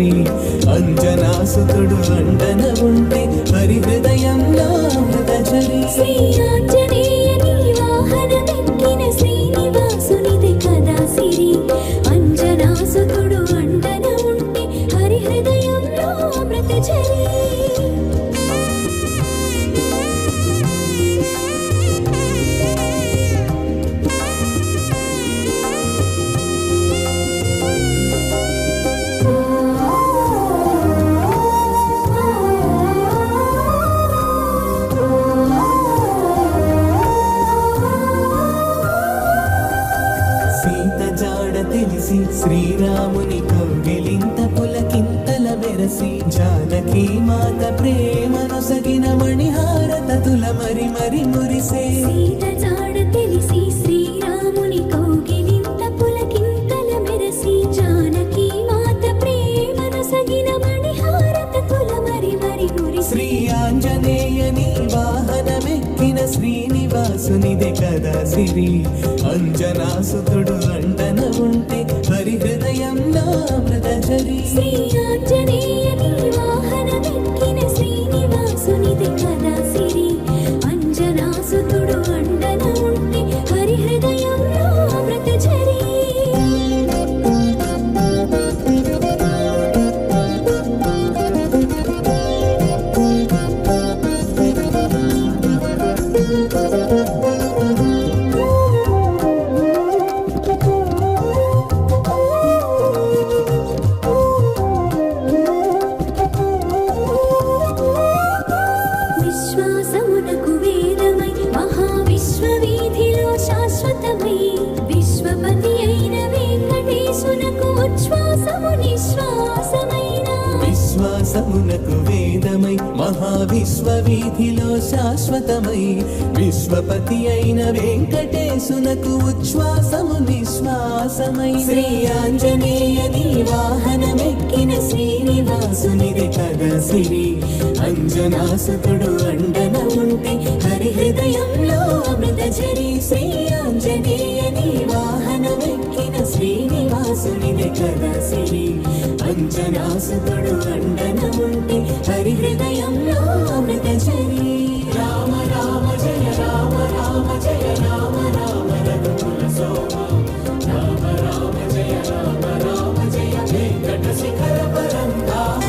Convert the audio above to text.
సిరి అంజనాసుతుడు అండన ఉంటే హరి హృదయంలో అమృతచరి శ్రీ ఆంజనేయుని వాహనమెక్కిన శ్రీనివాసునిది కదా సిరి అంజనాసుతుడు అండన ఉంటే హరి హృదయంలో అమృతచరి తెలిసి శ్రీరాముని కౌగిలింత పులకింతల మెరసి జానకి మాత ప్రేమను సగిన మణిహారతతుల మరి మరి మురిసే సీత జాడ తెలిసి శ్రీరాముని కౌగిలింత పులకింతల మెరసి జానకి మాత ప్రేమను సగిన మణిహారతతుల మరి మరి మురిసే శ్రీ ఆంజనేయని వాహనమెక్కిన శ్రీనివాసునిదే కదా సిరి అంజనాసుతుడు అండన ఉంటే హరి హృదయంలో అమృతచరి శ్రీ ఆంజనేయుని వాహనమెక్కిన శ్రీనివాసునిదే కదా సిరి అంజనాసుతుడు అండన ఉంటే హరి హృదయంలో అమృతచరి విశ్వాసమునకు వేదమై మహావిశ్వవీధిలో శాశ్వతమై విశ్వపతి అయిన వెంకటేశునకు ఉచ్ఛ్వాసము నిశ్వాసమైన విశ్వాసమునకు వేదమై మహావిశ్వవీధిలో శాశ్వతమై విశ్వపతి అయిన వెంకటేశునకు ఉచ్ఛ్వాసము నిశ్వాసమై శ్రీ ఆంజనేయని వాహనమెక్కిన శ్రీనివాసునిది కదా సిరి అంజనాసుతుడు అండన ఉంటే హరి హృదయంలో అమృతచరి శ్రీ ఆంజనేయని వాహనమెక్కిన శ్రీనివాసునిది కదా సిరి అంజనాసుతుడు అండన ఉంటే హరి హృదయంలో అమృతచరి రామ రామ జయ రామ రామ జయ రామ రామ రఘుకుల సోమ రామ రామ జయ రామ రామ జయ వెంకట శిఖర పరంధామ